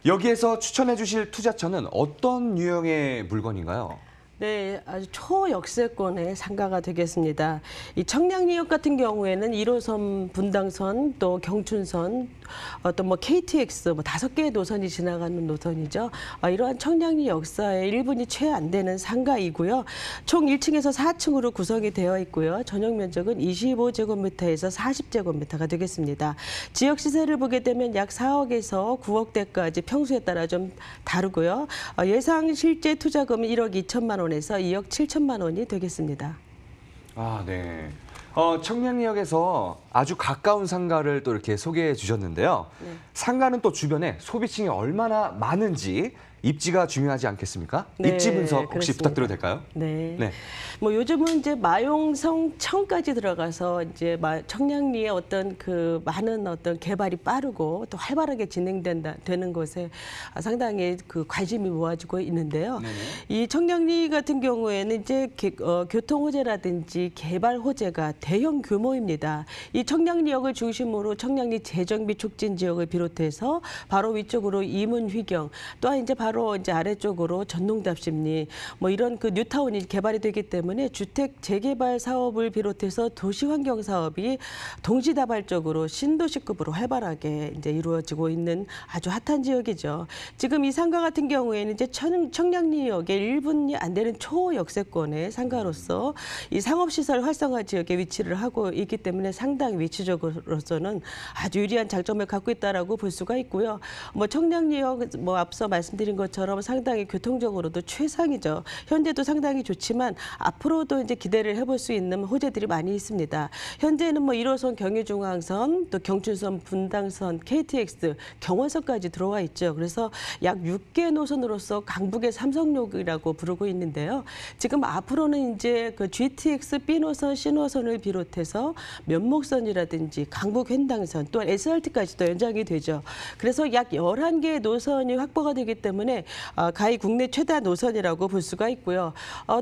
여기에서 추천해 주실 투자처는 어떤 유형의 물건인가요? 네, 아주 초역세권의 상가가 되겠습니다. 이 청량리역 같은 경우에는 1호선 분당선, 또 경춘선, 또 뭐 KTX 뭐 5개의 노선이 지나가는 노선이죠. 이러한 청량리 역사의 1분이 채 안 되는 상가이고요. 총 1층에서 4층으로 구성이 되어 있고요. 전용 면적은 25제곱미터에서 40제곱미터가 되겠습니다. 지역 시세를 보게 되면 약 4억에서 9억대까지 평수에 따라 좀 다르고요. 예상 실제 투자금은 1억 2천만 원에서 2억 7천만 원이 되겠습니다. 아, 네. 청량리역에서 아주 가까운 상가를 또 이렇게 소개해 주셨는데요. 네. 상가는 또 주변에 소비층이 얼마나 많은지 입지가 중요하지 않겠습니까? 네, 입지 분석 혹시 그렇습니다. 부탁드려도 될까요? 네. 네. 뭐 요즘은 이제 마용성청까지 들어가서 이제 청량리의 어떤 그 많은 어떤 개발이 빠르고 또 활발하게 되는 것에 상당히 그 관심이 모아지고 있는데요. 네네. 이 청량리 같은 경우에는 이제 교통 호재라든지 개발 호재가 대형 규모입니다. 이 청량리역을 중심으로 청량리 재정비 촉진 지역을 비롯해서 바로 위쪽으로 이문휘경, 또한 이제 바로 이제 아래쪽으로 전농답심리 뭐 이런 그 뉴타운이 개발이 되기 때문에 주택 재개발 사업을 비롯해서 도시환경 사업이 동시다발적으로 신도시급으로 활발하게 이제 이루어지고 있는 아주 핫한 지역이죠. 지금 이 상가 같은 경우에는 이제 청량리역의 1분이 안 되는 초역세권의 상가로서 이 상업시설 활성화 지역에 위치를 하고 있기 때문에 상당히 위치적으로서는 아주 유리한 장점을 갖고 있다라고 볼 수가 있고요. 뭐 청량리역 뭐 앞서 말씀드린 것처럼 상당히 교통적으로도 최상이죠. 현재도 상당히 좋지만 앞으로도 이제 기대를 해볼 수 있는 호재들이 많이 있습니다. 현재는 뭐 1호선 경의중앙선, 또 경춘선, 분당선, KTX, 경원선까지 들어와 있죠. 그래서 약 6개 노선으로서 강북의 삼성역이라고 부르고 있는데요. 지금 앞으로는 이제 그 GTX B노선, C노선을 비롯해서 면목선이라든지 강북 횡단선, 또한 SRT까지도 연장이 되죠. 그래서 약 11개의 노선이 확보가 되기 때문에 가히 국내 최다 노선이라고 볼 수가 있고요.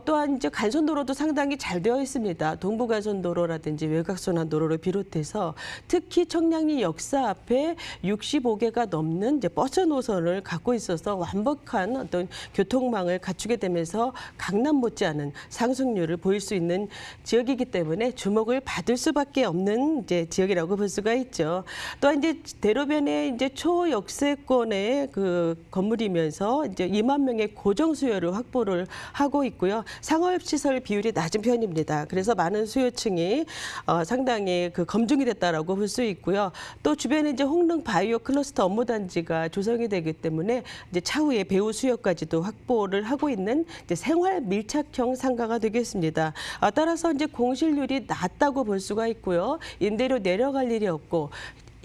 또한 이제 간선도로도 상당히 잘 되어 있습니다. 동부간선도로라든지 외곽순환도로를 비롯해서 특히 청량리 역사 앞에 65개가 넘는 이제 버스 노선을 갖고 있어서 완벽한 어떤 교통망을 갖추게 되면서 강남 못지않은 상승률을 보일 수 있는 지역이기 때문에 주목을 받을 수밖에 없는 이제 지역이라고 볼 수가 있죠. 또한 이제 대로변에 이제 초역세권의 그 건물이면서 이제 2만 명의 고정 수요를 확보를 하고 있고요. 상업시설 비율이 낮은 편입니다. 그래서 많은 수요층이 상당히 그 검증이 됐다라고 볼 수 있고요. 또 주변에 이제 홍릉 바이오 클러스터 업무단지가 조성이 되기 때문에 이제 차후에 배후 수요까지도 확보를 하고 있는 이제 생활 밀착형 상가가 되겠습니다. 따라서 이제 공실률이 낮다고 볼 수가 있고요. 임대료 내려갈 일이 없고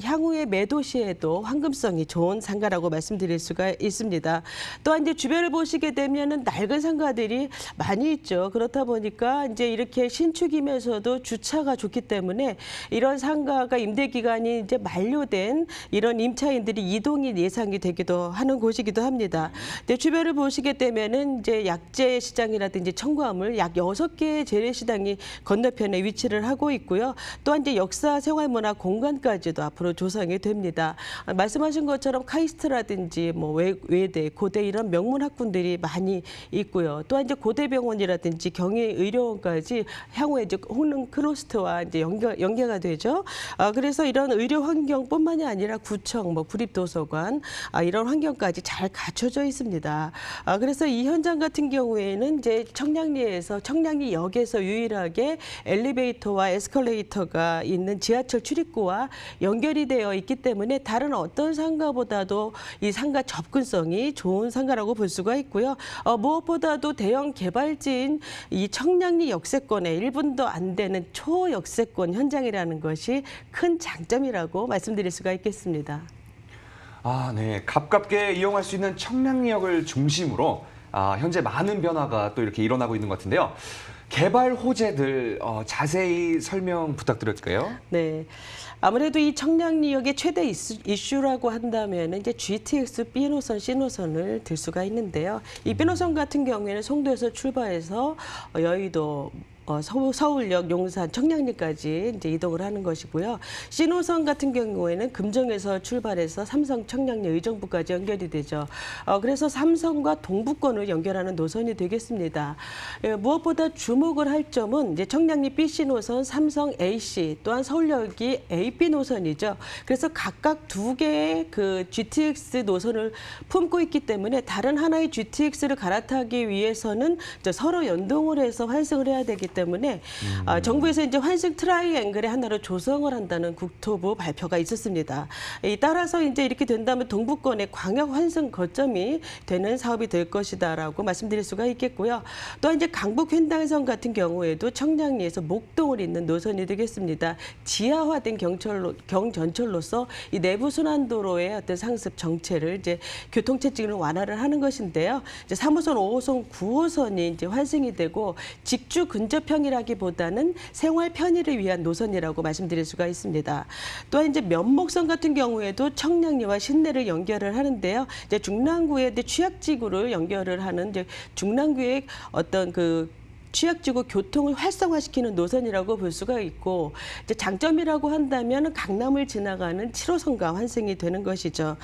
향후의 매도 시에도 황금성이 좋은 상가라고 말씀드릴 수가 있습니다. 또한 이제 주변을 보시게 되면은 낡은 상가들이 많이 있죠. 그렇다 보니까 이제 이렇게 신축이면서도 주차가 좋기 때문에 이런 상가가 임대 기간이 이제 만료된 이런 임차인들이 이동이 예상이 되기도 하는 곳이기도 합니다. 근데 주변을 보시게 되면은 이제 약재 시장이라든지 청구화물 약 6개의 재래시장이 건너편에 위치를 하고 있고요. 또한 이제 역사 생활문화 공간까지도 앞으로 조성이 됩니다. 말씀하신 것처럼 카이스트라든지 뭐 외대, 고대 이런 명문 학군들이 많이 있고요. 또한 이제 고대병원이라든지 경희의료원까지 향후에 이제 홍릉 크로스트와 이제 연계가 되죠. 그래서 이런 의료 환경뿐만이 아니라 구청, 뭐 구립도서관 이런 환경까지 잘 갖춰져 있습니다. 그래서 이 현장 같은 경우에는 이제 청량리역에서 유일하게 엘리베이터와 에스컬레이터가 있는 지하철 출입구와 연결이 되어 있기 때문에 다른 어떤 상가보다도 이 상가 접근성이 좋은 상가라고 볼 수가 있고요. 무엇보다도 대형 개발지인 이 청량리 역세권의 1분도 안 되는 초역세권 현장이라는 것이 큰 장점이라고 말씀드릴 수가 있겠습니다. 아, 네. 가깝게 이용할 수 있는 청량리역을 중심으로 현재 많은 변화가 또 이렇게 일어나고 있는 것 같은데요. 개발 호재들 자세히 설명 부탁드릴게요. 네. 아무래도 이 청량리역의 최대 이슈라고 한다면 이제 GTX B노선, C노선을 들 수가 있는데요. 이 B노선 같은 경우에는 송도에서 출발해서 여의도, 서울역, 용산, 청량리까지 이제 이동을 하는 것이고요. C노선 같은 경우에는 금정에서 출발해서 삼성, 청량리, 의정부까지 연결이 되죠. 그래서 삼성과 동부권을 연결하는 노선이 되겠습니다. 무엇보다 주목을 할 점은 이제 청량리 BC 노선, 삼성 AC, 또한 서울역이 AB 노선이죠. 그래서 각각 두 개의 그 GTX 노선을 품고 있기 때문에 다른 하나의 GTX를 갈아타기 위해서는 이제 서로 연동을 해서 환승을 해야 되기 때문에 정부에서 이제 환승 트라이앵글의 하나로 조성을 한다는 국토부 발표가 있었습니다. 따라서 이제 이렇게 된다면 동부권의 광역 환승 거점이 되는 사업이 될 것이다라고 말씀드릴 수가 있겠고요. 또한 이제 강북 횡단선 같은 경우에도 청량리에서 목동을 잇는 노선이 되겠습니다. 지하화된 경전철로서 이 내부 순환도로의 어떤 상습 정체를 이제 교통체증을 완화를 하는 것인데요. 이제 3호선, 5호선, 9호선이 이제 환승이 되고 직주 근접형이라기보다는 생활 편의를 위한 노선이라고 말씀드릴 수가 있습니다. 또한 이제 면목선 같은 경우에도 청량리와 신내를 연결을 하는데요. 이제 중랑구의 취약지구를 연결을 하는 이제 중랑구의 어떤 그 취약지구 교통을 활성화시키는 노선이라고 볼 수가 있고, 이제 장점이라고 한다면 강남을 지나가는 7호선과 환승이 되는 것이죠.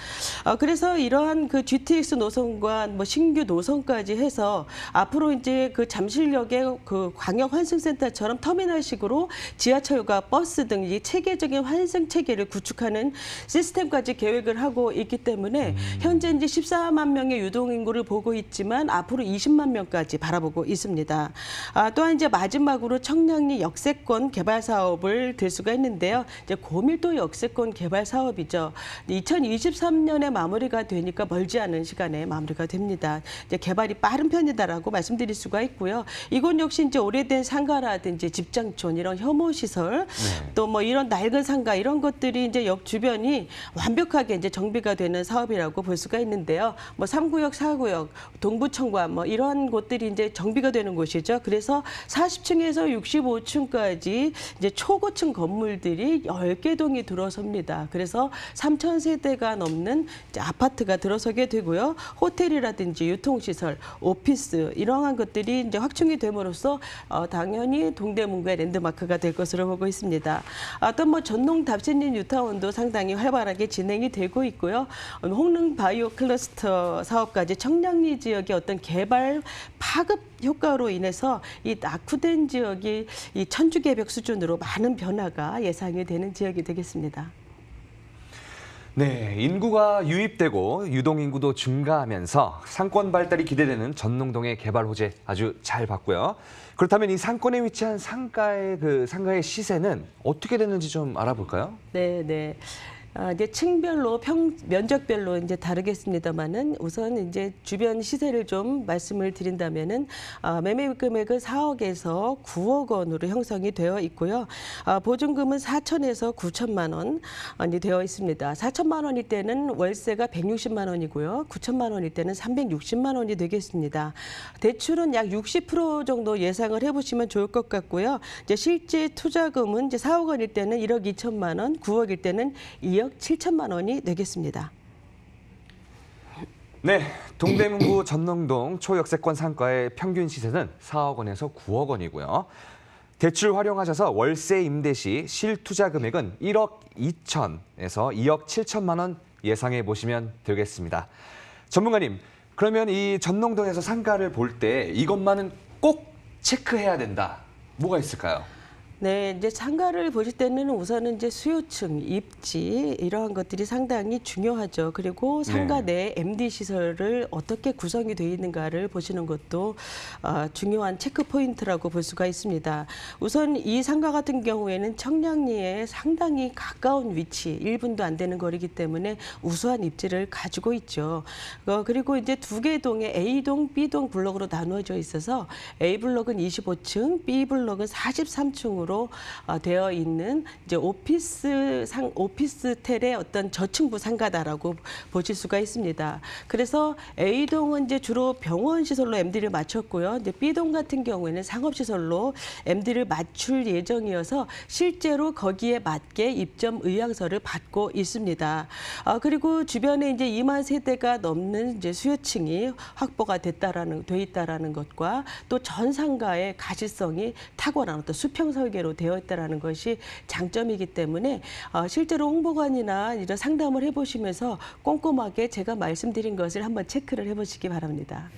그래서 이러한 그 GTX 노선과 뭐 신규 노선까지 해서 앞으로 이제 그 잠실역의 그 광역 환승센터처럼 터미널식으로 지하철과 버스 등 이 체계적인 환승 체계를 구축하는 시스템까지 계획을 하고 있기 때문에 현재 이제 14만 명의 유동 인구를 보고 있지만 앞으로 20만 명까지 바라보고 있습니다. 또한 이제 마지막으로 청량리 역세권 개발 사업을 들 수가 있는데요. 이제 고밀도 역세권 개발 사업이죠. 2023년에 마무리가 되니까 멀지 않은 시간에 마무리가 됩니다. 이제 개발이 빠른 편이다라고 말씀드릴 수가 있고요. 이곳 역시 이제 오래된 상가라든지 집장촌 이런 혐오 시설, 또 뭐 이런 낡은 상가 이런 것들이 이제 역 주변이 완벽하게 이제 정비가 되는 사업이라고 볼 수가 있는데요. 뭐 3구역, 4구역, 동부청관 뭐 이런 곳들이 이제 정비가 되는 곳이죠. 그래서 40층에서 65층까지 이제 초고층 건물들이 10개 동이 들어섭니다. 그래서 3,000세대가 넘는 이제 아파트가 들어서게 되고요. 호텔이라든지 유통시설, 오피스 이러한 것들이 이제 확충이 됨으로써 당연히 동대문구의 랜드마크가 될 것으로 보고 있습니다. 또 뭐 전농 답신린 뉴타운도 상당히 활발하게 진행이 되고 있고요. 홍릉 바이오 클러스터 사업까지 청량리 지역의 어떤 개발 파급 효과로 인해서 이 낙후된 지역이 이 천주개벽 수준으로 많은 변화가 예상이 되는 지역이 되겠습니다. 네, 인구가 유입되고 유동인구도 증가하면서 상권 발달이 기대되는 전농동의 개발 호재 아주 잘 봤고요. 그렇다면 이 상권에 위치한 상가의 시세는 어떻게 되는지 좀 알아볼까요? 네. 이제 층별로 면적별로 이제 다르겠습니다만은 우선 이제 주변 시세를 좀 말씀을 드린다면은 매매 금액은 4억에서 9억 원으로 형성이 되어 있고요. 보증금은 4천에서 9천만 원이 되어 있습니다. 4천만 원일 때는 월세가 160만 원이고요. 9천만 원일 때는 360만 원이 되겠습니다. 대출은 약 60% 정도 예상을 해보시면 좋을 것 같고요. 이제 실제 투자금은 이제 4억 원일 때는 1억 2천만 원, 9억일 때는 2억 7천만 원이 되겠습니다. 네, 동대문구 전농동 초역세권 상가의 평균 시세는 4억 원에서 9억 원이고요. 대출 활용하셔서 월세 임대 시 실투자 금액은 1억 2천에서 2억 7천만 원 예상해 보시면 되겠습니다. 전문가님, 그러면 이 전농동에서 상가를 볼 때 이것만은 꼭 체크해야 된다. 뭐가 있을까요? 네, 이제 상가를 보실 때는 우선은 이제 수요층, 입지 이러한 것들이 상당히 중요하죠. 그리고 상가 내 MD 시설을 어떻게 구성이 되어 있는가를 보시는 것도 중요한 체크 포인트라고 볼 수가 있습니다. 우선 이 상가 같은 경우에는 청량리에 상당히 가까운 위치, 1분도 안 되는 거리이기 때문에 우수한 입지를 가지고 있죠. 그리고 이제 두 개 동에 A동, B동 블록으로 나누어져 있어서 A 블록은 25층, B 블록은 43층으로 형식으로 되어 있는 이제 오피스텔의 어떤 저층부 상가다라고 보실 수가 있습니다. 그래서 A동은 이제 주로 병원 시설로 MD를 마쳤고요. 이제 B동 같은 경우에는 상업시설로 MD를 맞출 예정이어서 실제로 거기에 맞게 입점 의향서를 받고 있습니다. 그리고 주변에 이제 2만 세대가 넘는 이제 수요층이 확보가 돼 있다라는 것과 또 전 상가의 가시성이 탁월한 어떤 수평 설계로 되어 있다라는 것이 장점이기 때문에 실제로 홍보관이나 이런 상담을 해보시면서 꼼꼼하게 제가 말씀드린 것을 한번 체크를 해보시기 바랍니다.